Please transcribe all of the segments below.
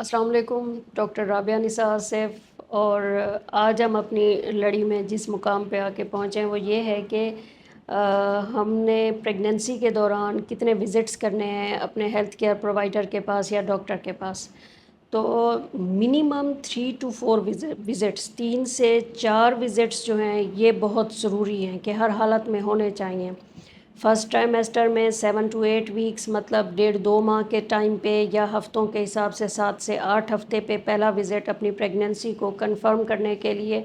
अस्सलाम वालेकुम। डॉक्टर राबिया निसा आसिफ। और आज हम अपनी लड़ी में जिस मुकाम पे आके पहुँचे हैं वो ये है कि हमने प्रेगनेंसी के दौरान कितने विज़िट्स करने हैं अपने हेल्थ केयर प्रोवाइडर के पास या डॉक्टर के पास। तो मिनिमम 3 to 4 विज़िट्स, 3 से 4 विज़िट्स जो हैं ये बहुत ज़रूरी हैं कि हर हालत में होने चाहिए। फर्स्ट ट्राइमेस्टर में 7 to 8 वीक्स मतलब 1.5 2 माह के टाइम पे या हफ्तों के हिसाब से 7 से 8 हफ्ते पे पहला विज़िट अपनी प्रेगनेंसी को कंफर्म करने के लिए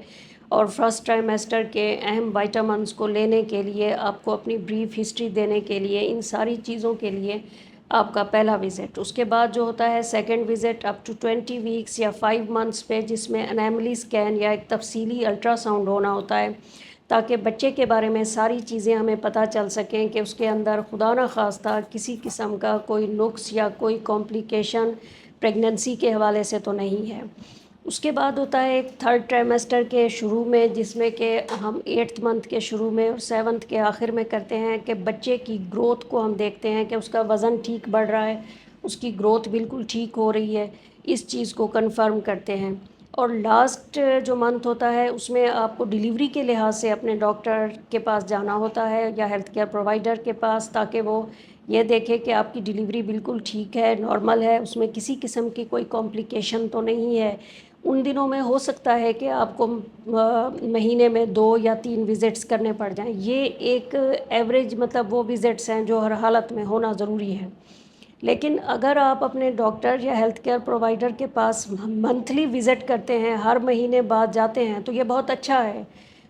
और फर्स्ट ट्राइमेस्टर के अहम वाइटामिन्स को लेने के लिए, आपको अपनी ब्रीफ हिस्ट्री देने के लिए, इन सारी चीज़ों के लिए आपका पहला विज़िट। उसके बाद जो होता है second visit up to 20 weeks या 5 मंथ्स पे, जिसमें एनामली स्कैन या एक तफसीली अल्ट्रासाउंड होना होता है ताकि बच्चे के बारे में सारी चीज़ें हमें पता चल सकें कि उसके अंदर खुदा न खास्ता किसी किस्म का कोई नुक्स या कोई कॉम्प्लिकेशन प्रेगनेंसी के हवाले से तो नहीं है। उसके बाद होता है एक थर्ड ट्राइमेस्टर के शुरू में, जिसमें कि हम 8th मंथ के शुरू में और 7th के आखिर में करते हैं कि बच्चे की ग्रोथ को हम देखते हैं कि उसका वज़न ठीक बढ़ रहा है, उसकी ग्रोथ बिल्कुल ठीक हो रही है, इस चीज़ को कंफर्म करते हैं। और लास्ट जो मंथ होता है उसमें आपको डिलीवरी के लिहाज से अपने डॉक्टर के पास जाना होता है या हेल्थ केयर प्रोवाइडर के पास, ताकि वो ये देखे कि आपकी डिलीवरी बिल्कुल ठीक है, नॉर्मल है, उसमें किसी किस्म की कोई कॉम्प्लिकेशन तो नहीं है। उन दिनों में हो सकता है कि आपको महीने में 2 या 3 विज़िट्स करने पड़ जाएं। ये एक एवरेज मतलब वो विज़िट्स हैं जो हर हालत में होना ज़रूरी है। लेकिन अगर आप अपने डॉक्टर या हेल्थ केयर प्रोवाइडर के पास मंथली विज़िट करते हैं, हर महीने बाद जाते हैं, तो ये बहुत अच्छा है।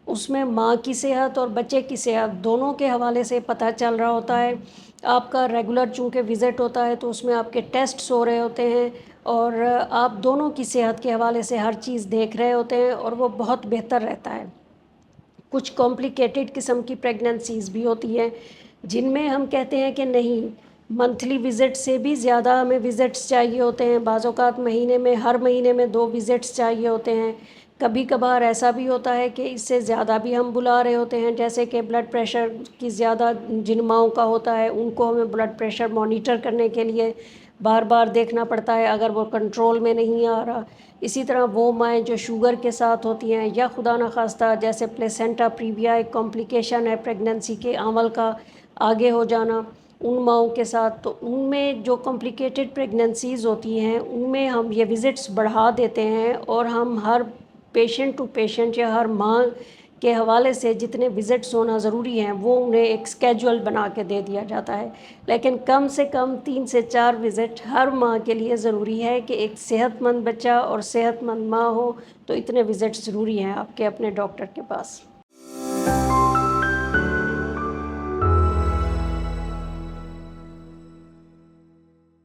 उसमें माँ की सेहत और बच्चे की सेहत दोनों के हवाले से पता चल रहा होता है। आपका रेगुलर चूँकि विज़िट होता है तो उसमें आपके टेस्ट्स हो रहे होते हैं और आप दोनों की सेहत के हवाले से हर चीज़ देख रहे होते हैं और वो बहुत बेहतर रहता है। कुछ कॉम्प्लिकेटेड किस्म की प्रेगनेंसीज़ भी होती हैं जिनमें हम कहते हैं कि नहीं, मंथली विज़िट से भी ज़्यादा हमें विज़िट्स चाहिए होते हैं। बाज़ औक़ात महीने में हर महीने में 2 विज़िट्स चाहिए होते हैं। कभी कभार ऐसा भी होता है कि इससे ज़्यादा भी हम बुला रहे होते हैं, जैसे कि ब्लड प्रेशर की ज़्यादा जिन माँओं का होता है उनको हमें ब्लड प्रेशर मॉनिटर करने के लिए बार बार देखना पड़ता है अगर वो कंट्रोल में नहीं आ रहा। इसी तरह वो माएँ जो शुगर के साथ होती हैं या खुदा न खास्ता जैसे प्लेसेंटा प्रीविया एक कॉम्प्लिकेशन है प्रेगनेंसी के अमल का आगे हो जाना, उन माँओं के साथ, तो उनमें जो कॉम्प्लिकेटेड प्रेगनेंसीज़ होती हैं उनमें हम ये विज़िट्स बढ़ा देते हैं और हम हर पेशेंट टू पेशेंट या हर माँ के हवाले से जितने विज़िट्स होना ज़रूरी हैं वो उन्हें एक स्केड्यूल बना के दे दिया जाता है। लेकिन कम से कम 3 से 4 विज़िट हर माँ के लिए ज़रूरी है कि एक सेहतमंद बच्चा और सेहतमंद माँ हो, तो इतने विज़िट्स ज़रूरी हैं आपके अपने डॉक्टर के पास।